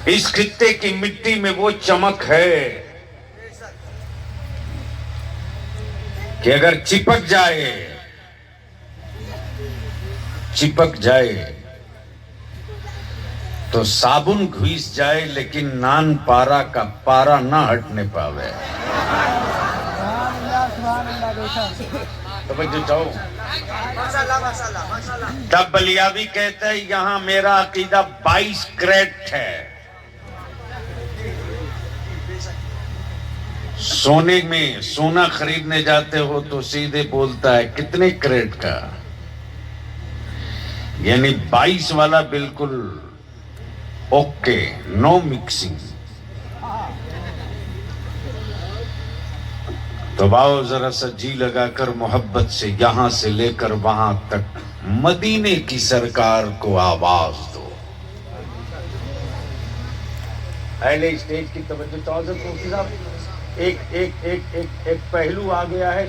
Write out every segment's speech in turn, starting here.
اس خطے کی مٹی میں وہ چمک ہے کہ اگر چپک جائے تو صابن گھس جائے لیکن نان پارا کا پارا نہ ہٹنے پاوے. توجہ چاہو. تب بلیابی کہتا ہے یہاں میرا عقیدہ 22 کریٹ ہے. سونے میں سونا خریدنے جاتے ہو تو سیدھے بولتا ہے کتنے کریٹ کا، یعنی 22 والا بالکل اوکے، نو مکسنگ. تو باؤ ذرا سا جی لگا کر محبت سے یہاں سے لے کر وہاں تک مدینے کی سرکار کو آواز دو. اہل اسٹیج کی توجہ چاہو مفتی صاحب. ایک پہلو آ گیا ہے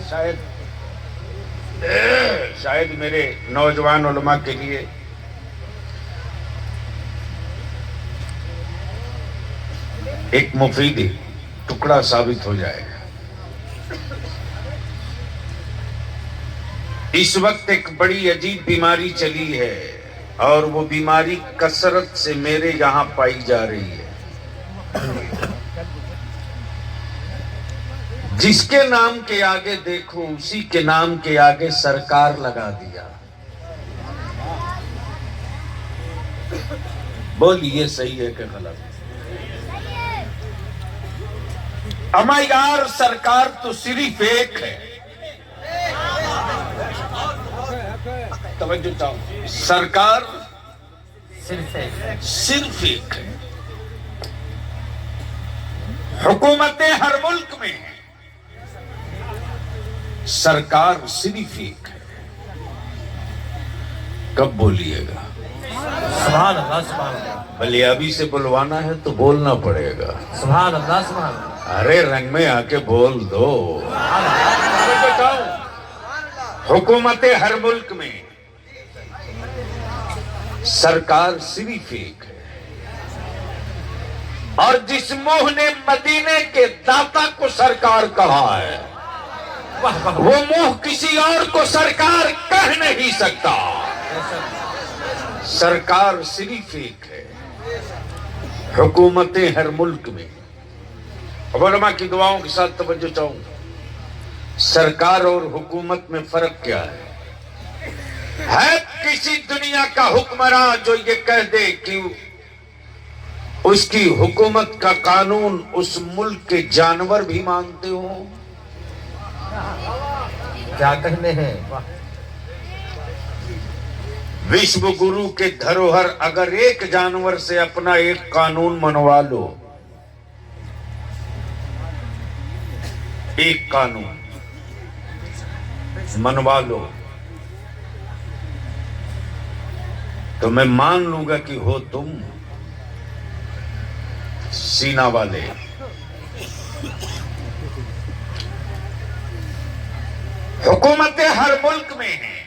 شاید میرے نوجوان علماء کے لیے ایک مفید ٹکڑا ثابت ہو جائے گا. اس وقت ایک بڑی عجیب بیماری چلی ہے اور وہ بیماری کثرت سے میرے یہاں پائی جا رہی ہے. جس کے نام کے آگے دیکھو اسی کے نام کے آگے سرکار لگا دیا. بولیے صحیح ہے کہ غلط؟ اما یار سرکار تو صرف ایک ہے. توجہ چاہو. سرکار صرف ایک ہے. حکومتیں ہر ملک میں ہیں، سرکار صرف ایک ہے. کب بولیے گا؟ سبحان اللہ سبحان اللہ. بلیابی سے بلوانا ہے تو بولنا پڑے گا. سبحان اللہ سبحان اللہ. ارے رنگ میں آ کے بول دو. حکومتیں ہر ملک میں، سرکار صرف ایک ہے. اور جس منہ نے مدینے کے داتا کو سرکار کہا ہے وہ منہ کسی اور کو سرکار کہہ نہیں سکتا. سرکار صرف ایک ہے. حکومتیں ہر ملک میں. علماء کی دعاؤں کے ساتھ توجہ چاہوں. سرکار اور حکومت میں فرق کیا ہے؟ ہے کسی دنیا کا حکمراں جو یہ کہہ دے کہ اس کی حکومت کا قانون اس ملک کے جانور بھی مانتے ہوں؟ کیا کہنے ہیں. وشو گرو کے دھروہر اگر ایک جانور سے اپنا ایک قانون منوا لو، ایک قانون منوا لو، تو میں مان لوں گا کہ ہو تم سینا والے. حکومتیں ہر ملک میں ہیں.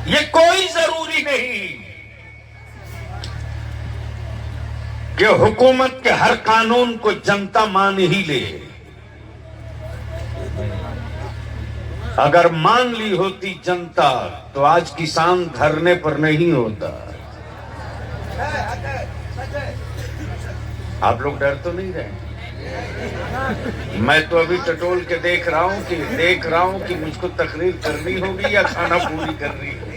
یہ کوئی ضروری نہیں کہ حکومت کے ہر قانون کو جنتا مان ہی لے. اگر مان لی ہوتی جنتا تو آج کسان دھرنے پر نہیں ہوتا. آپ لوگ ڈر تو نہیں رہے؟ میں تو ابھی ٹٹول کے دیکھ رہا ہوں کہ مجھ کو تقریر کرنی ہوگی یا کھانا پوری کرنی ہوگی.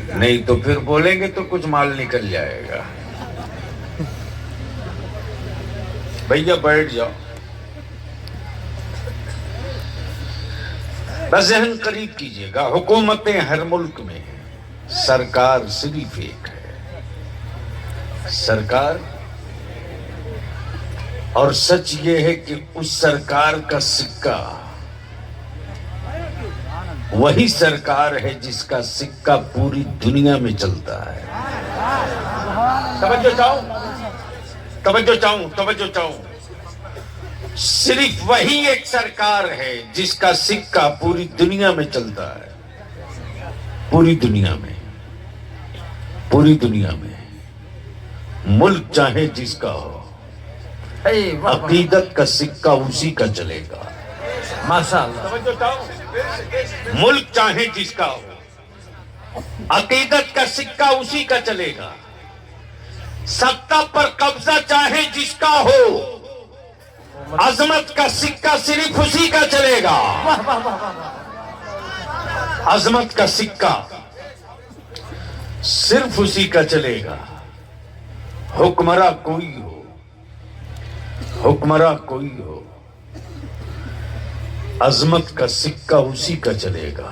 نہیں تو پھر بولیں گے تو کچھ مال نکل جائے گا. بھیا بیٹھ جاؤ. بس ذہن قریب کیجئے گا. حکومتیں ہر ملک میں ہیں، سرکار صرف ایک ہے. سرکار، اور سچ یہ ہے کہ اس سرکار کا سکہ وہی سرکار ہے جس کا سکہ پوری دنیا میں چلتا ہے. توجہ چاہوں. صرف وہی ایک سرکار ہے جس کا سکہ پوری دنیا میں چلتا ہے. پوری دنیا میں. ملک چاہے جس کا ہو، اے واہ واہ عقیدت کا سکہ اسی کا چلے گا۔ ماشاءاللہ ملک چاہے جس کا ہو، عقیدت کا سکہ اسی کا چلے گا۔ سطح پر قبضہ چاہے جس کا ہو، عظمت کا سکہ صرف اسی کا چلے گا۔ واہ واہ واہ واہ عظمت کا سکہ صرف اسی کا چلے گا۔ حکمراں کوئی ہو، حکمراں کوئی ہو، عظمت کا سکہ اسی کا چلے گا۔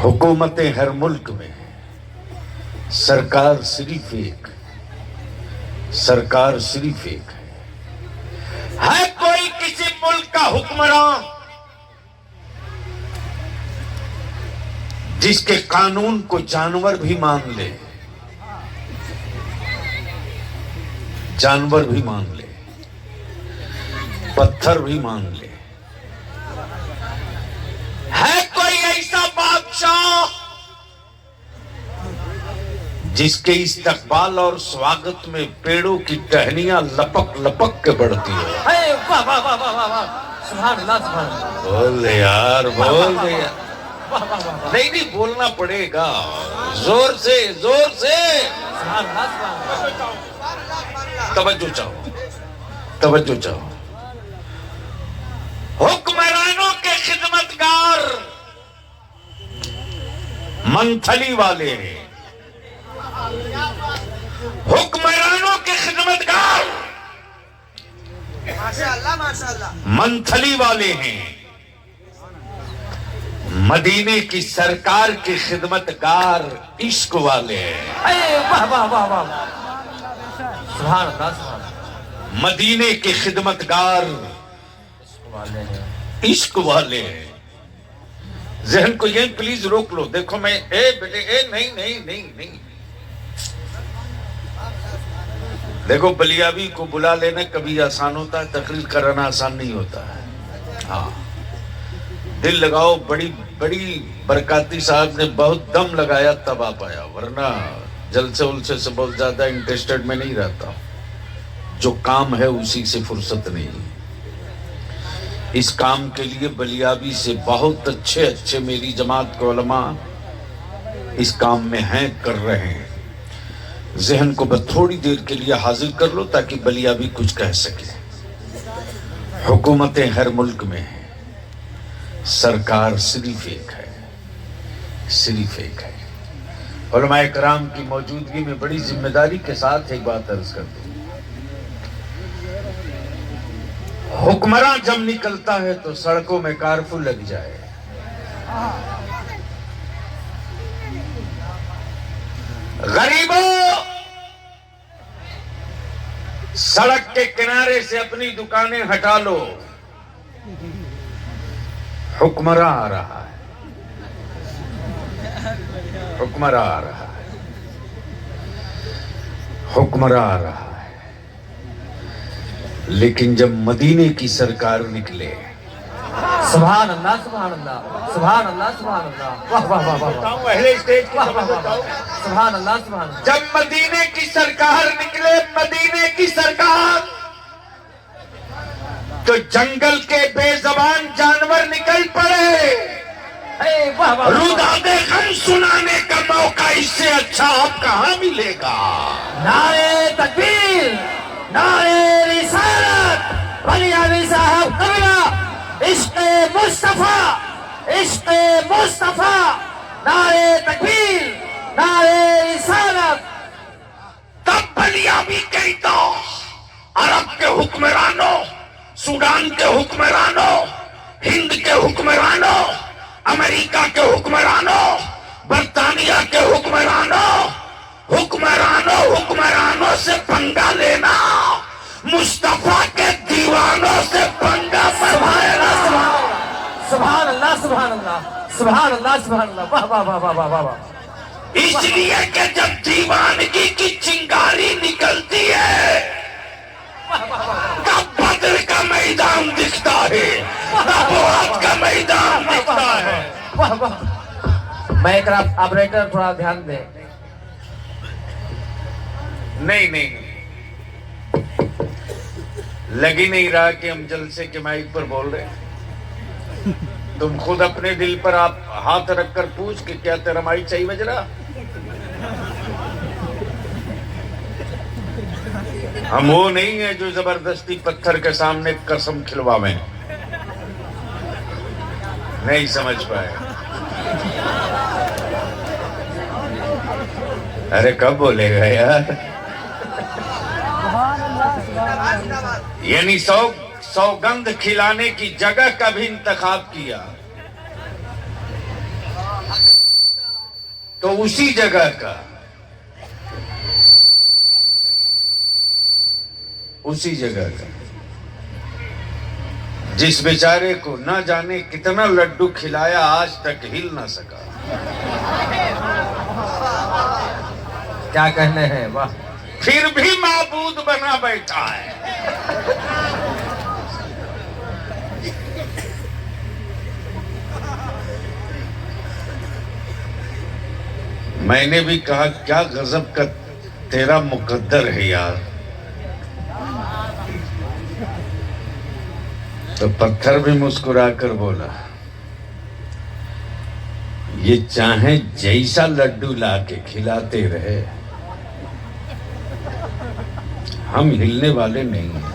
حکومتیں ہر ملک میں، سرکار صرف ایک، سرکار صرف ایک ہے کوئی کسی ملک کا حکمراں جس کے قانون کو جانور بھی مان لے، جانور بھی مان لے، پتھر بھی مان لے؟ ہے کوئی ایسا بادشاہ جس کے استقبال اور سواگت میں پیڑوں کی ٹہنیاں لپک لپک کے بڑھتی ہے؟ اے واہ واہ واہ واہ واہ سبحان اللہ سبحان اللہ بول دے یار، بول دے یار۔ واہ واہ واہ نہیں بولنا پڑے گا، زور سے زور سے سبحان اللہ سبحان اللہ توجہ چاہو، توجہ چاہو۔ حکمرانوں کے خدمتگار منتھلی والے ہیں، حکمرانوں کے خدمتگار منتھلی والے ہیں، مدینے کی سرکار کے خدمتگار عشق والے ہیں۔ اے واہ واہ واہ واہ سبحان اللہ سبحان اللہ مدینے کے خدمتگار والے ہیں عشق والے ہیں۔ ذہن کو یہ پلیز روک لو۔ دیکھو میں اے بیٹے اے نہیں نہیں نہیں نہیں دیکھو بلیابی کو بلا لینا کبھی آسان ہوتا ہے، تقریر کرانا آسان نہیں ہوتا ہے۔ ہاں دل لگاؤ، بڑی بڑی برکاتی صاحب نے بہت دم لگایا تب آپ آیا، ورنہ جلسے سے بہت زیادہ انٹرسٹڈ میں نہیں رہتا، جو کام ہے اسی سے فرصت نہیں۔ اس کام کے لیے بلیابی سے بہت اچھے میری جماعت کے علماء اس کام میں ہیں، کر رہے ہیں۔ ذہن کو بس تھوڑی دیر کے لیے حاضر کر لو تاکہ بلیابی کچھ کہہ سکے۔ حکومتیں ہر ملک میں ہیں، سرکار صرف ایک ہے، صرف ایک ہے۔ علماء کرام کی موجودگی میں بڑی ذمہ داری کے ساتھ ایک بات عرض کر دوں۔ حکمراں جب نکلتا ہے تو سڑکوں میں کارفیو لگ جائے، غریبوں سڑک کے کنارے سے اپنی دکانیں ہٹا لو، حکمراں آ رہا ہے، حکمراں آ رہا ہے، حکمراں آ رہا ہے۔ لیکن جب مدینے کی سرکار نکلے، سبحان اللہ سبحان اللہ سبحان اللہ سبحان اللہ واہ واہ واہ واہ پہلے اسٹیج کی واہ واہ واہ سبحان اللہ سبحان اللہ جب مدینے کی سرکار نکلے، مدینے کی سرکار، تو جنگل کے بے زبان جانور نکل پڑے۔ اے واہ واہ روداد غم سنانے کا موقع اس سے اچھا آپ کہاں ملے گا؟ نعرے تکبیر، نعرے رسالت، ولی علی صاحب قبلہ، عشق مصطفیٰ، عشق مصطفیٰ، نعرے تکبیر، نعرے رسالت۔ تب بلیابی کہتا، عرب کے حکمرانوں، سوڈان کے حکمرانوں، ہند کے حکمرانوں، امریکہ کے حکمرانوں، برطانیہ کے حکمرانوں سے پنگا لینا، مصطفیٰ کے دیوانوں سے پنگا فرمائے۔ سبحان اللہ سبحان اللہ سبحان اللہ سبحان اللہ واہ واہ واہ واہ واہ واہ اس لیے کہ جب دیوانگی کی چنگاری نکلتی ہے تب بدر کا میدان دکھتا ہے، تب احد کا میدان دکھتا ہے۔ واہ واہ میں ایک آپریٹر تھوڑا دھیان دیں، نہیں نہیں نہیں، لگ ہی نہیں رہا کہ ہم جلسے کے مائک پر بول رہے ہیں. تم خود اپنے دل پر آپ ہاتھ رکھ کر پوچھ کہ کیا تیرا مائک صحیح بج رہا؟ ہم وہ نہیں ہیں جو زبردستی پتھر کے سامنے قسم کھلواویں. نہیں سمجھ پائے. ارے کب بولے گا یار؟ یعنی سوگند کھلانے کی جگہ کا بھی انتخاب کیا تو اسی جگہ کا، اسی جگہ کا جس بیچارے کو نہ جانے کتنا لڈو کھلایا آج تک ہل نہ سکا. کیا کہنے ہیں، واہ. پھر بھی معبود بنا بیٹھا ہے. میں نے بھی کہا کیا غضب کا تیرا مقدر ہے یار. تو پتھر بھی مسکرا کر بولا یہ چاہے جیسا لڈو لا کے کھلاتے رہے، ہم ہلنے والے نہیں ہیں.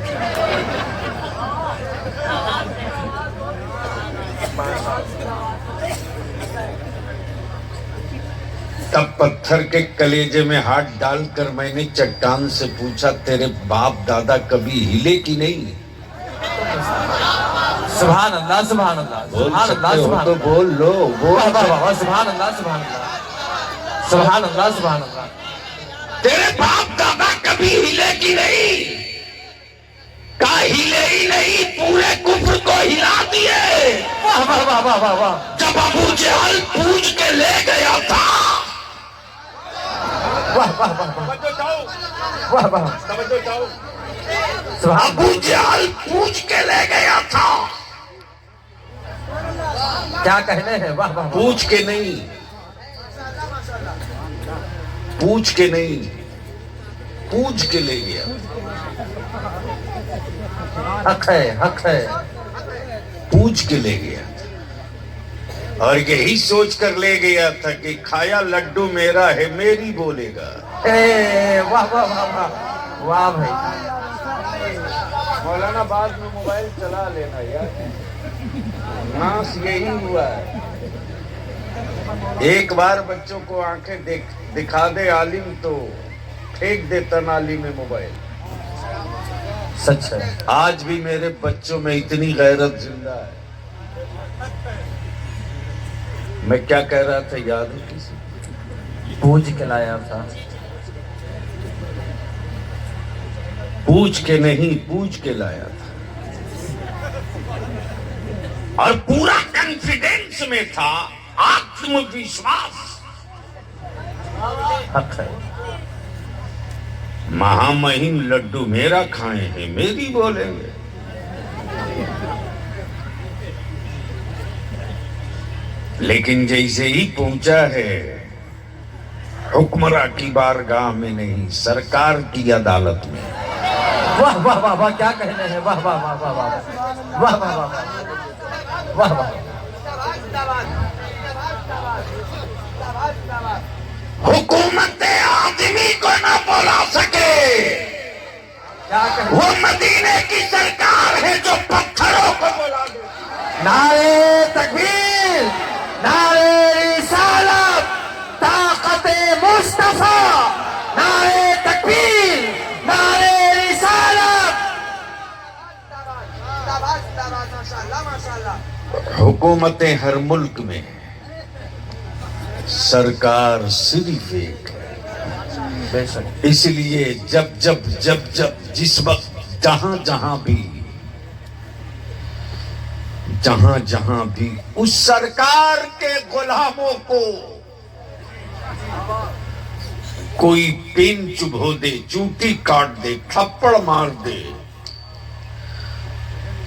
تب پتھر کے کلیجے میں ہاتھ ڈال کر میں نے چٹان سے پوچھا تیرے باپ دادا کبھی ہلے کی نہیں؟ سبحان اللہ سبحان اللہ بول سبحان سکتے اللہ ہو سبحان تو اللہ. بول لو. واہ واہ واہ واہ. سبحان اللہ سبحان اللہ سبحان اللہ سبحان اللہ. تیرے باپ دادا کبھی ہلے کی نہیں؟ کا ہلے ہی نہیں، پورے کفر کو ہلا دیے. واہ واہ واہ واہ واہ واہ. جب ابو جہل پوچھ کے لے گیا تھا. واہ واہ واہ واہ واہ. سبحان ابو جہل پوچھ کے لے گیا تھا. کیا کہنے ہیں، واہ واہ. پوچھ کے نہیں، پوچھ کے نہیں، پوچھ کے لے گیا. حق ہے حق ہے. پوچھ کے لے گیا اور یہی سوچ کر لے گیا تھا کہ کھایا لڈو میرا ہے میری بولے گا. اے واہ واہ واہ واہ واہ بھائی. مولانا بعد میں موبائل چلا لینا یار، ناس یہی ہوا ہے. ایک بار بچوں کو آنکھیں دکھا دے عالم تو پھینک دیتا نالی میں موبائل. سچ ہے. آج بھی میرے بچوں میں اتنی غیرت زندہ ہے. میں کیا کہہ رہا تھا یاد ہے کسی؟ پوچھ کے لایا تھا. پوچھ کے نہیں، پوچھ کے لایا تھا. اور پورا کانفیڈنس میں تھا، آتم وشواس. حق ہے. مہامہم لڈو میرا کھائے ہیں میری بولیں گے. لیکن جیسے ہی پہنچا ہے حکمراں کی بارگاہ میں نہیں، سرکار کی عدالت میں. واہ واہ واہ واہ. کیا کہنے ہیں، واہ واہ واہ واہ واہ واہ واہ واہ واہ واہ. حکومت آدمی کو نہ بلا سکے، کیا کہنے. وہ مدینے کی سرکار ہے جو پتھروں کو بلا دے. نعرے تکبیر، نعرے رسالت، طاقت مصطفیٰ. نعرے تکبیر، نعرے رسالت. حکومتیں ہر ملک میں ہیں، سرکار صرف ایک ہے. بے شک. اس لیے جب جس وقت جہاں بھی اس سرکار کے غلاموں کو کوئی پین چبھو دے، چوٹی کاٹ دے، تھپڑ مار دے،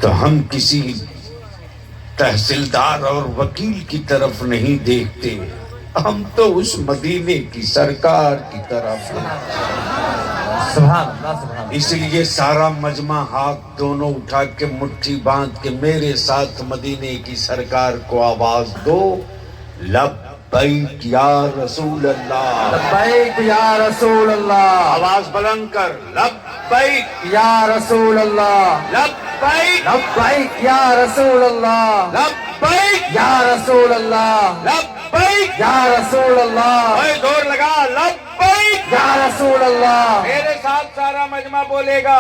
تو ہم کسی تحصیلدار اور وکیل کی طرف نہیں دیکھتے، ہم تو اس مدینے کی سرکار کی طرف ہیں. سبحان اللہ سبحان اللہ. اس لیے سارا مجمع ہاتھ دونوں اٹھا کے مٹھی باندھ کے میرے ساتھ مدینے کی سرکار کو آواز دو، لبیک یا رسول اللہ. لبیک یا رسول اللہ. آواز بلند کر، لبیک یا رسول اللہ. لبیک لبیک یا رسول اللہ. لبیک یا رسول اللہ. لبیک. یا رسول اللہ. اے زور لگا، لبیک یا رسول اللہ. میرے ساتھ سارا مجمع بولے گا،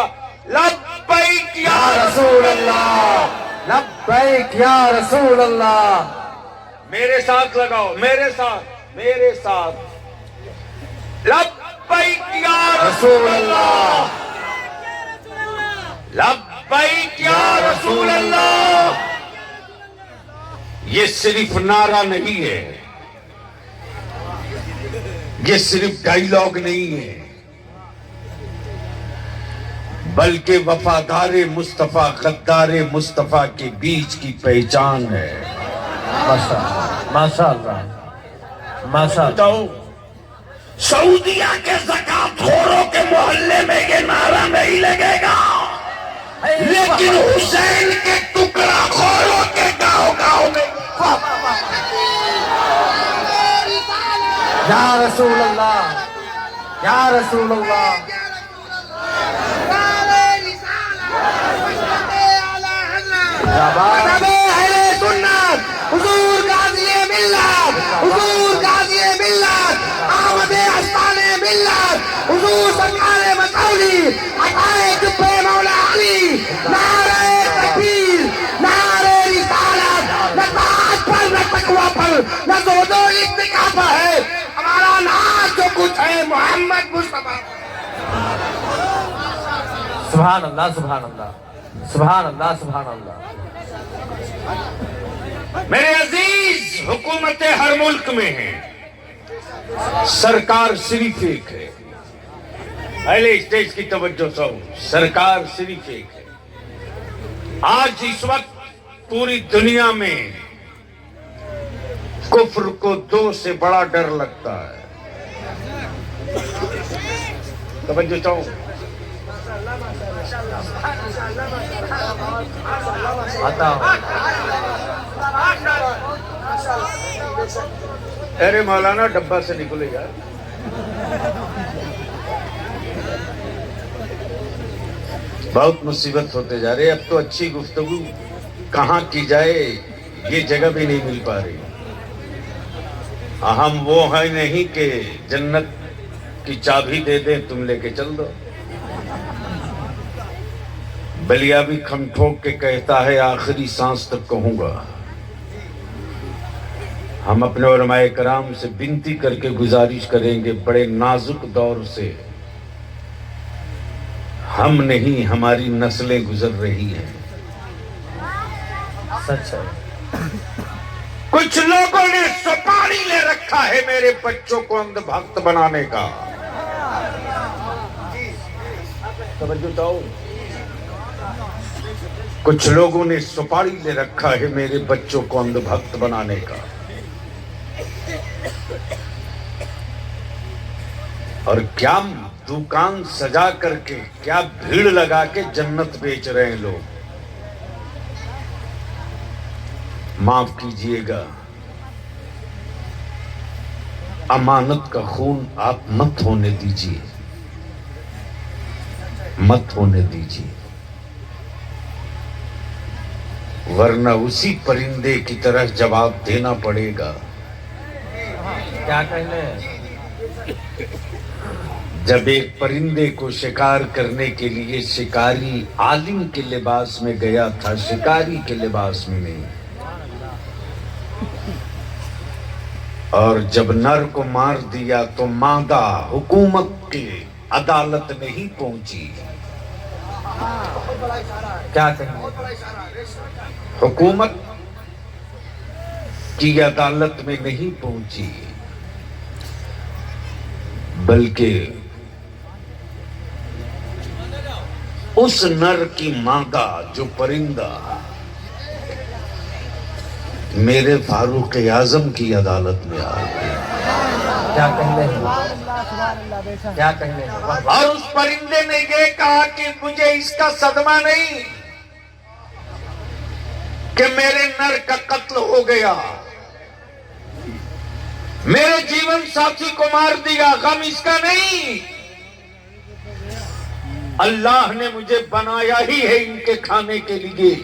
لبیک یا رسول اللہ. لبیک یا رسول اللہ. میرے ساتھ لگاؤ، میرے ساتھ، میرے ساتھ، لبیک یا رسول اللہ. لبیک یا رسول اللہ. یہ صرف نعرہ نہیں ہے، یہ صرف ڈائیلاگ نہیں ہے، بلکہ وفادار مصطفیٰ غدار مصطفیٰ کے بیچ کی پہچان ہے. ماشاء اللہ ماشاء اللہ. بتاؤ، سعودیہ کے زکات خوروں کے محلے میں یہ نعرہ نہیں لگے گا، لیکن حسین کے ٹکڑا خوروں کے گاؤں گاؤں میں یا رسول اللہ. یا رسول اللہ. حضور غازی ملت، حضور غازی ملت، آمد آستان ملت، حضور سرکار مسعودی، عطائے جبے مولا علی، نعرہ تکبیر، نعرہ رسالت، نہ تاج پر نہ تقوی پر نہ زہد و اتقاء پر ہے، ہمارا ناز جو کچھ ہے محمد مصطفیٰ. سبحان اللہ سبحان اللہ سبحان اللہ سبحان اللہ. میرے عزیز، حکومتیں ہر ملک میں ہیں، سرکار صرف ایک ہے. پہلے اسٹیج کی توجہ سو، سرکار صرف ایک ہے. آج اس وقت پوری دنیا میں کفر کو دو سے بڑا ڈر لگتا ہے. توجہ چاہوں، آتا ہوں. ارے مولانا ڈبہ سے نکلے یار. بہت مصیبت ہوتے جا رہے. اب تو اچھی گفتگو کہاں کی جائے یہ جگہ بھی نہیں مل پا رہی. ہم وہ ہیں نہیں کہ جنت کی چابی دے دیں تم لے کے چل دو. بلیا بھی کھم ٹھوک کے کہتا ہے آخری سانس تک کہوں گا. ہم اپنے علماء کرام سے بنتی کر کے گزارش کریں گے، بڑے نازک دور سے ہم نہیں ہماری نسلیں گزر رہی ہیں. سچ ہے. کچھ لوگوں نے سپاڑی لے رکھا ہے میرے بچوں کو اندھ بھکت بنانے کا. توجہ چاہو، کچھ لوگوں نے سپاڑی لے رکھا ہے میرے بچوں کو اندھ بھکت بنانے کا. اور کیا دکان سجا کر کے، کیا بھیڑ لگا کے جنت بیچ رہے ہیں لوگ. معاف کیجئے گا، امانت کا خون آپ مت ہونے دیجئے، مت ہونے دیجئے، ورنہ اسی پرندے کی طرح جواب دینا پڑے گا. کیا کہنے. جب ایک پرندے کو شکار کرنے کے لیے شکاری عالم کے لباس میں گیا تھا، شکاری کے لباس میں نہیں. اور جب نر کو مار دیا تو مادہ حکومت کی عدالت نہیں پہنچی. کیا کہنے. حکومت کی عدالت میں نہیں پہنچی، بلکہ اس نر کی مادہ جو پرندہ میرے فاروق اعظم کی عدالت میں آ گئی. کیا کہنے. کیا کہنے ہیں، واہ واہ اور اس پرندے نے یہ کہا کہ مجھے اس کا صدمہ نہیں کہ میرے نر کا قتل ہو گیا، میرے جیون ساتھی کو مار دیا، غم اس کا نہیں، اللہ نے مجھے بنایا ہی ہے ان کے کھانے کے لیے۔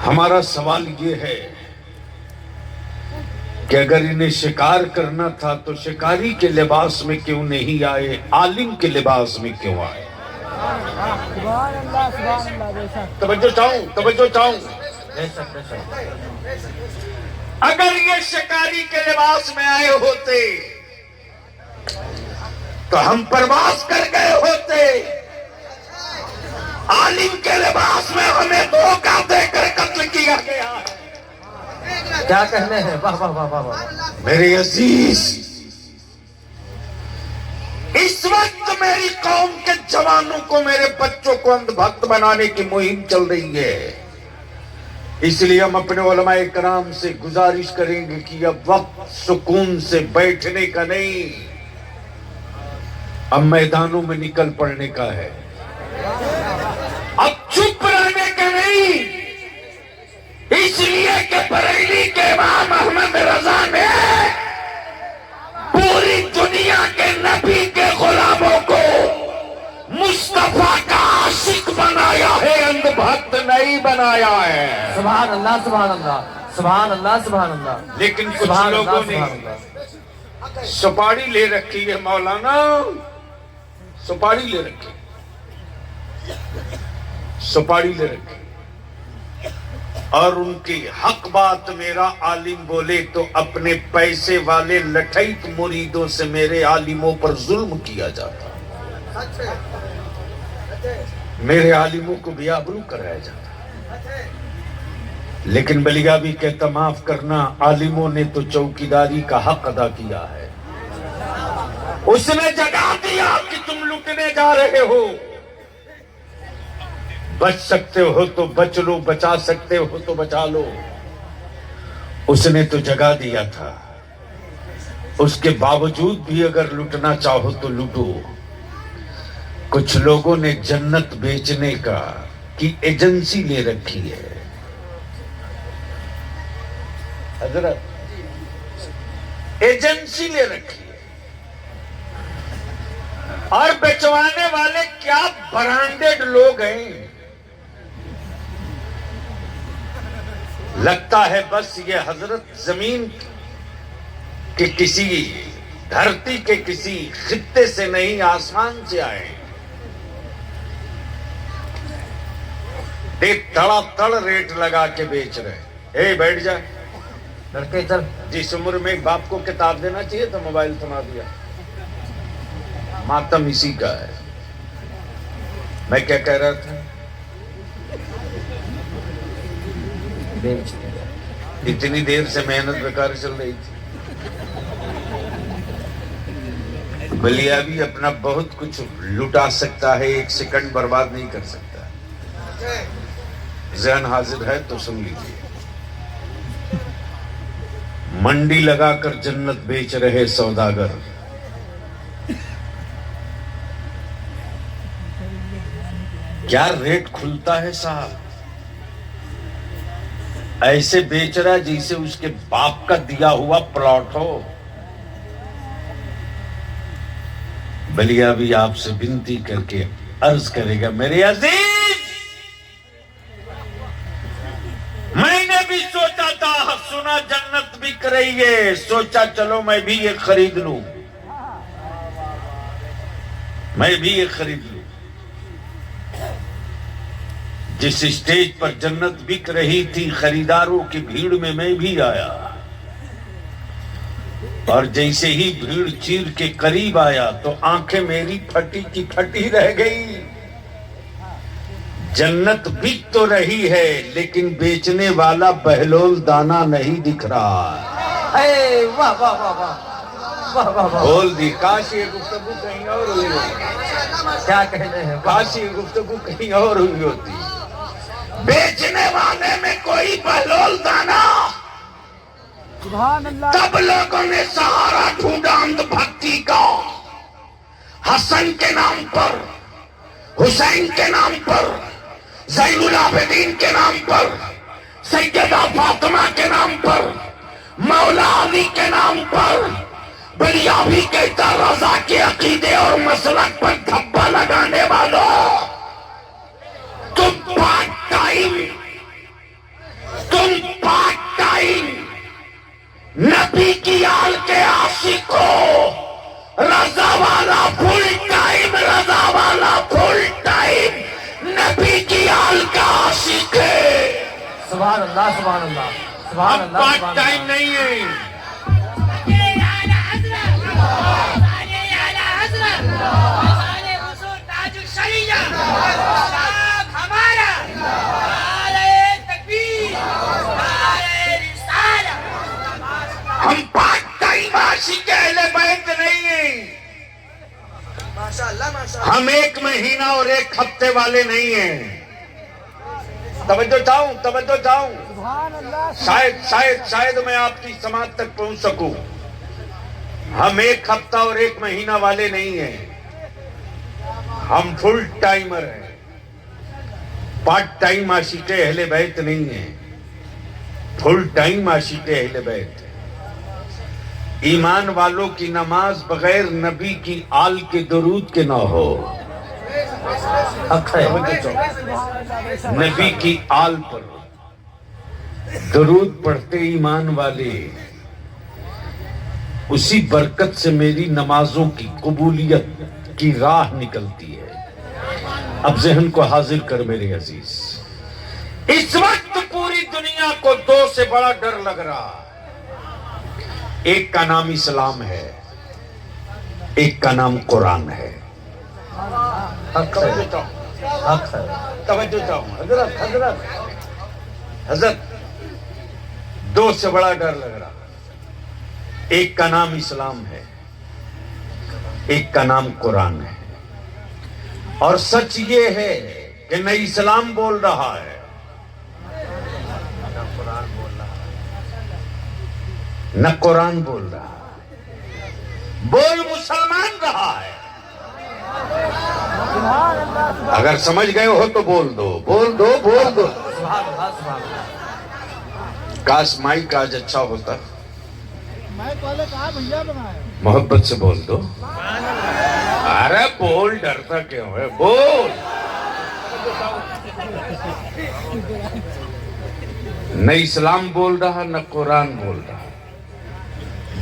ہمارا سوال یہ ہے کہ اگر انہیں شکار کرنا تھا تو شکاری کے لباس میں کیوں نہیں آئے، عالم کے لباس میں کیوں آئے؟ توجہ چاہوں بے شک بے شک۔ اگر یہ شکاری کے لباس میں آئے ہوتے تو ہم پرواز کر گئے ہوتے، عالم کے لباس میں ہمیں دھوکہ دے کر قتل کیا گیا۔ کیا کہنے ہیں، واہ واہ واہ واہ واہ۔ میرے عزیز، اس وقت میری قوم کے جوانوں کو، میرے بچوں کو اندھ بھکت بنانے کی مہم چل رہی ہے، اس لیے ہم اپنے علماء کرام سے گزارش کریں گے کہ اب وقت سکون سے بیٹھنے کا نہیں، اب میدانوں میں نکل پڑنے کا ہے، اب چپ رہنے کا نہیں، اس لیے کہ بریلی کے امام احمد رضا نے پوری دنیا کے نبی کے غلاموں کو مصطفیٰ کا عاشق بنایا ہے، اندھ بھکت نہیں بنایا ہے۔ سبحان اللہ سبحان اللہ سبحان اللہ سبحان اللہ۔ لیکن کچھ سبحان لوگوں اللہ نے سبحان اللہ۔ سپاڑی لے رکھی ہے، مولانا سپاڑی لے رکھی، سپاڑی لے رکھی، اور ان کی حق بات میرا عالم بولے تو اپنے پیسے والے لٹھیت مریدوں سے میرے عالموں پر ظلم کیا جاتا، میرے عالموں کو بھی آبرو کرایا جاتا، لیکن بلیابی کہتا معاف کرنا، عالموں نے تو چوکیداری کا حق ادا کیا ہے، اس نے جگہ دیا کہ تم لٹنے جا رہے ہو، بچ سکتے ہو تو بچ لو، بچا سکتے ہو تو بچا لو، اس نے تو جگہ دیا تھا، اس کے باوجود بھی اگر لٹنا چاہو تو لٹو۔ کچھ لوگوں نے جنت بیچنے کی ایجنسی لے رکھی ہے، حضرت ایجنسی لے رکھی ہے، اور بیچوانے والے کیا برانڈڈ لوگ ہیں، لگتا ہے بس یہ حضرت زمین کے کسی دھرتی کے کسی خطے سے نہیں، آسمان سے آئے، دیکھ تڑا تڑ ریٹ لگا کے بیچ رہے۔ اے بیٹھ جا لڑکے چل۔ جس عمر میں باپ کو کتاب دینا چاہیے تو موبائل تھما دیا، ماتم اسی کا ہے۔ میں کیا کہہ رہا تھا، اتنی دیر سے محنت بیکار چل رہی تھی، بلیابی اپنا بہت کچھ لٹا سکتا ہے، ایک سیکنڈ برباد نہیں کر سکتا، ذہن حاضر ہے تو سن لیجیے۔ منڈی لگا کر جنت بیچ رہے سوداگر، کیا ریٹ کھلتا ہے صاحب، ایسے بیچ رہا جیسے اس کے باپ کا دیا ہوا پلاٹ ہو۔ بلیابی آپ سے بنتی کر کے عرض کرے گا، میرے عزیز میں نے بھی سوچا تھا، سنا جنت بک رہی ہے، سوچا چلو میں بھی یہ خرید لوں، میں بھی یہ خرید لوں۔ جس اسٹیج پر جنت بک رہی تھی، خریداروں کی بھیڑ میں میں بھی آیا، اور جیسے ہی بھیڑ چیر کے قریب آیا تو آنکھیں میری پھٹی کی پھٹی رہ گئی۔ جنت بک تو رہی ہے لیکن بیچنے والا بہلول دانا نہیں دکھ رہا۔ اے واہ واہ واہ واہ واہ واہ واہ۔ بول دی، کاش یہ گفتگو کہیں اور ہوئی ہوتی، کیا کہنے ہیں، کاش یہ گفتگو کہیں اور ہوئی ہوتی۔ بیچنے والے میں کوئی بہلول دانا تب لوگوں نے سہارا ڈھونڈا اندھ بھکتی کا، حسن کے نام پر، حسین کے نام پر، زین العابدین کے نام پر، سیدہ فاطمہ کے نام پر، مولا علی کے نام پر۔ بلیا بھی کہتا رضا کے عقیدے اور مسلک پر دھبا لگانے والوں، تم پارٹ ٹائم نبی کی آل کے عاشق ہو، رضا والا فل ٹائم، رضا والا فل ٹائم نبی کی آل کا عاشق ہے۔ سبحان اللہ سبحان اللہ سبحان اللہ پارٹ سبحان ٹائم اللہ۔ نہیں ہے۔ ہم پارٹ ٹائم عاشق اہل بیت نہیں ہیں، ہم ایک مہینہ اور ایک ہفتے والے نہیں ہیں۔ توجہ چاہوں شاید میں آپ کی سماعت تک پہنچ سکوں۔ ہم ایک ہفتہ اور ایک مہینہ والے نہیں ہیں، ہم فل ٹائمر ہیں، پارٹ ٹائم عاشق اہل بیت نہیں ہیں، فل ٹائم عاشق اہل بیت۔ ایمان والوں کی نماز بغیر نبی کی آل کے درود کے نہ ہو۔ نبی کی آل پر درود پڑھتے ایمان والے، اسی برکت سے میری نمازوں کی قبولیت کی راہ نکلتی ہے۔ اب ذہن کو حاضر کر میرے عزیز، اس وقت پوری دنیا کو دو سے بڑا ڈر لگ رہا ہے۔ ایک کا نام اسلام ہے، ایک کا نام قرآن ہے۔ توجہ چاہوں حضرت دو سے بڑا ڈر لگ رہا، ایک کا نام اسلام ہے، ایک کا نام قرآن ہے۔ اور سچ یہ ہے کہ نہ اسلام بول رہا ہے نہ قرآن بول رہا، بول مسلمان رہا ہے۔ اگر سمجھ گئے ہو تو بول دو۔ سبحان اللہ سبحان اللہ۔ کاش مائک آج اچھا ہوتا، محبت سے بول دو۔ ارے بول، ڈرتا کیوں ہے؟ بول۔ نہ اسلام بول رہا نہ قرآن بول رہا،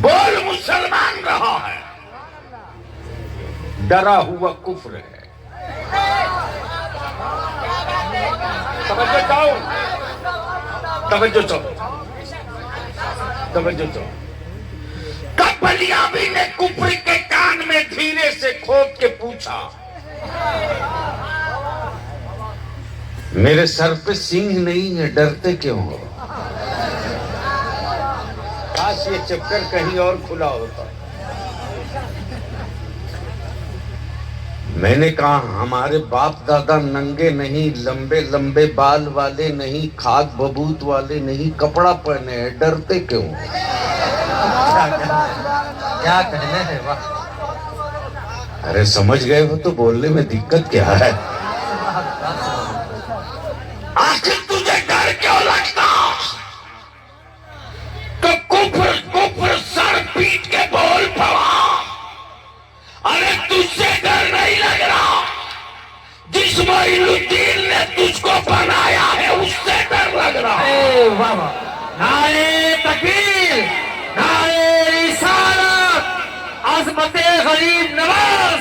بول مسلمان رہا ہے، ڈرا ہوا کفر ہے۔ توجہ چاہو۔ کب بلیابی نے کفر کے کان میں دھیرے سے کھود کے پوچھا، میرے سر پہ سینگ نہیں ہے، ڈرتے کیوں ہو؟ کاش یہ چیپٹر کہیں اور کھلا ہوتا۔ میں نے کہا ہمارے باپ دادا ننگے نہیں، لمبے لمبے بال والے نہیں، کھاد ببوت والے نہیں، کپڑا پہنے ہیں، ڈرتے کیوں؟ کیا کہنے ہیں، واہ۔ ارے سمجھ گئے ہو تو بولنے میں دقت کیا ہے؟ آخر تجھے ڈر کیوں لگتا؟ تو کفر سر پیٹ کے بول پڑا۔ ارے تجھ سے ڈر نہیں لگ رہا، جس معین الدین نے تجھ کو بنایا ہے اس سے ڈر لگ رہا۔ واہ واہ۔ نعرہ تکبیر، نعرہ رسالت، عظمت غریب نواز،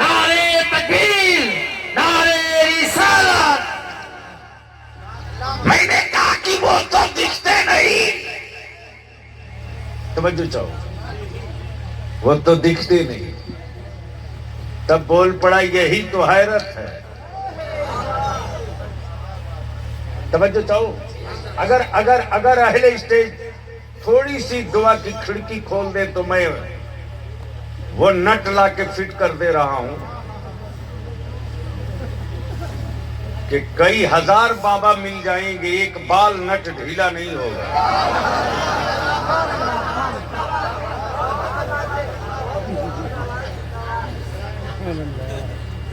نعرہ تکبیر، نعرہ رسالت۔ میں نے کہا کہ وہ تو دکھتے نہیں۔ توجہ چاہو، وہ تو دکھتے نہیں، تب بول پڑا یہی تو حیرت ہے۔ توجہ چاہو، اگر اہل اسٹیج تھوڑی سی دعا کی کھڑکی کھول دے تو میں وہ نٹ لا کے فٹ کر دے رہا ہوں کہ کئی ہزار بابا مل جائیں گے، ایک بال نٹ ڈھیلا نہیں ہوگا۔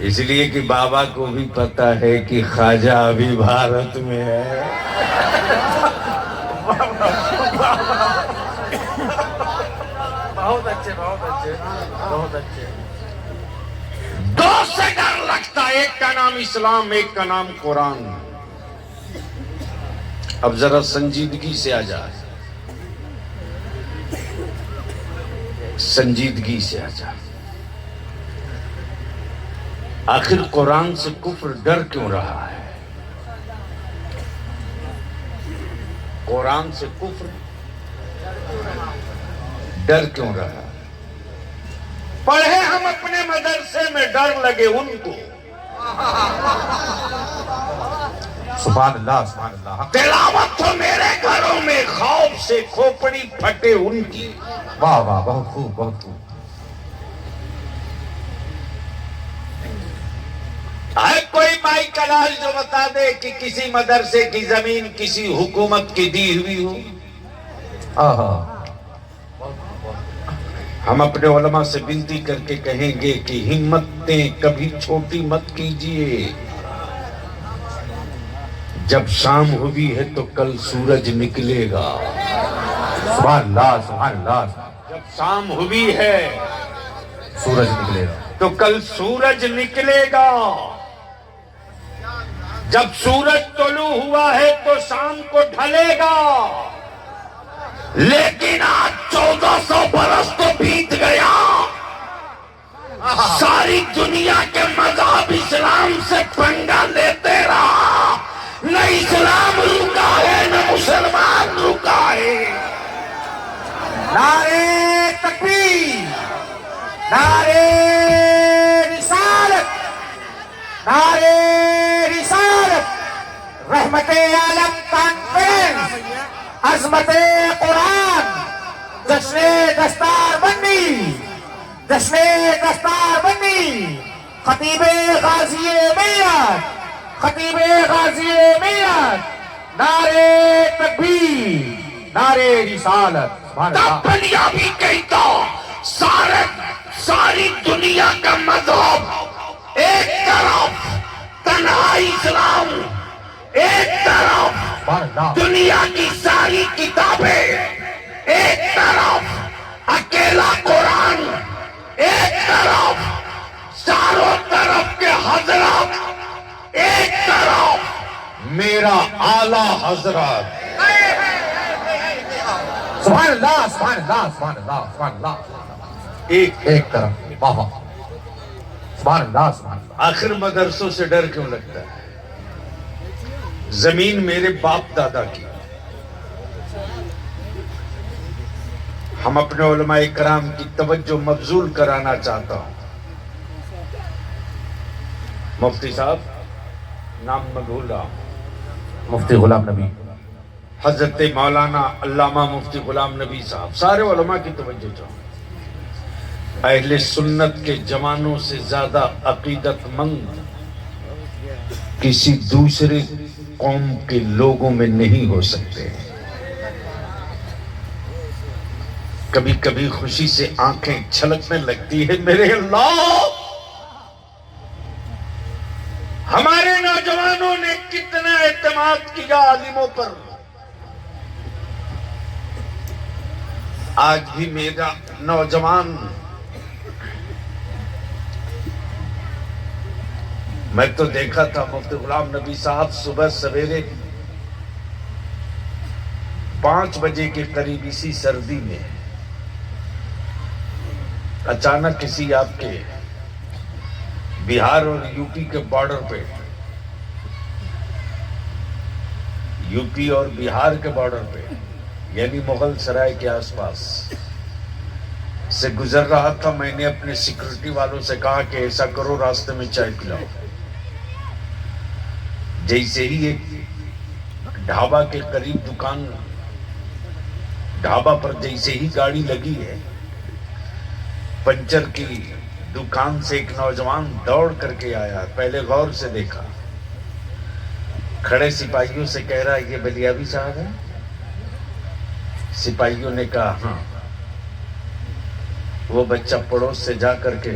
اس لیے کہ بابا کو بھی پتا ہے کہ خواجہ ابھی بھارت میں ہے. بہت اچھے بہت اچھے بہت اچھے. دو سے ڈر لگتا ہے, ایک کا نام اسلام, ایک کا نام قرآن. اب ذرا سنجیدگی سے آ جا, سنجیدگی سے آ جا. آخر قرآن سے کفر ڈر کیوں رہا ہے؟ قرآن سے کفر ڈر کیوں رہا؟ پڑھے ہم اپنے مدرسے میں, ڈر لگے ان کو. سبحان اللہ سبحان اللہ. تلاوت تو میرے گھروں میں, خوف سے کھوپڑی پھٹے ان کی. واہ واہ, بہت خوب بہت خوب. ہے کوئی مائی کلاس جو بتا دے کہ کسی مدرسے کی زمین کسی حکومت کی دی ہوئی ہو؟ آہا. ہم اپنے علماء سے بنتی کر کے کہیں گے کہ ہمتیں کبھی چھوٹی مت کیجئے. جب شام ہوئی ہے تو کل سورج نکلے گا. سبحان اللہ سبحان اللہ. جب شام ہوئی ہے سورج نکلے گا تو کل سورج نکلے گا. جب سورج طلوع ہوا ہے تو شام کو ڈھلے گا. لیکن آج 1400 برس تو بیت گیا, ساری دنیا کے مذہب اسلام سے پنگا لیتے رہا. نہ اسلام رکا ہے نہ مسلمان رکا ہے. نعرے تکبیر, نعرے رسالت, نعرے رسالت. رحمت عالم کانفرنس, عظمت قرآن, جشن دستار بندی, جشن دستار بندی. خطیب غازی ملت, خطیب غازی ملت. نعرے تکبیر, نعرے رسالت. تب پنجابی کہتا ساری دنیا کا مذہب ایک طرف, تنہا اسلام ایک طرف, دنیا کی ساری کتابیں ایک طرف, اکیلا قرآن ایک طرف, چاروں طرف کے حضرات ایک طرف, میرا اعلیٰ حضرت. سبحان اللہ سبحان اللہ سبحان اللہ سبحان اللہ. ایک طرف. واہ واہ. سبحان اللہ سبحان اللہ. آخر مدرسوں سے ڈر کیوں لگتا ہے؟ زمین میرے باپ دادا کی. ہم اپنے علماء کرام کی توجہ مبذول کرانا چاہتا ہوں. مفتی صاحب, نام میں بھول رہا ہوں, مفتی غلام نبی, حضرت مولانا علامہ مفتی غلام نبی صاحب, سارے علماء کی توجہ چاہوں. اہل سنت کے جوانوں سے زیادہ عقیدت مند کسی دوسرے قوم کے لوگوں میں نہیں ہو سکتے. کبھی کبھی خوشی سے آنکھیں چھلکنے لگتی ہے. میرے اللہ, ہمارے نوجوانوں نے کتنا اعتماد کیا عالموں پر. آج بھی میرا نوجوان, میں تو دیکھا تھا مفتی غلام نبی صاحب صبح سویرے 5 بجے کے قریب اسی سردی میں اچانک کسی آپ کے بہار اور یو پی کے بارڈر پہ, یو پی اور بہار کے بارڈر پہ یعنی مغل سرائے کے آس پاس سے گزر رہا تھا. میں نے اپنے سیکورٹی والوں سے کہا کہ ایسا کرو راستے میں چائے پلاؤ. جیسے ہی ایک ڈھابا کے قریب دکان, ڈھابا پر جیسے ہی گاڑی لگی ہے, پنچر کی دکان سے ایک نوجوان دوڑ کر کے آیا. پہلے غور سے دیکھا, کھڑے سپاہیوں سے کہہ رہا یہ بلیابی صاحب ہے. سپاہیوں نے کہا ہاں. وہ بچہ پڑوس سے جا کر کے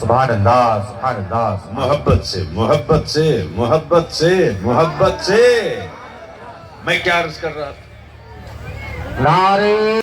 سبحان اللہ سبحان اللہ محبت سے محبت سے محبت سے محبت سے. میں کیا عرض کر رہا تھا؟ نعرے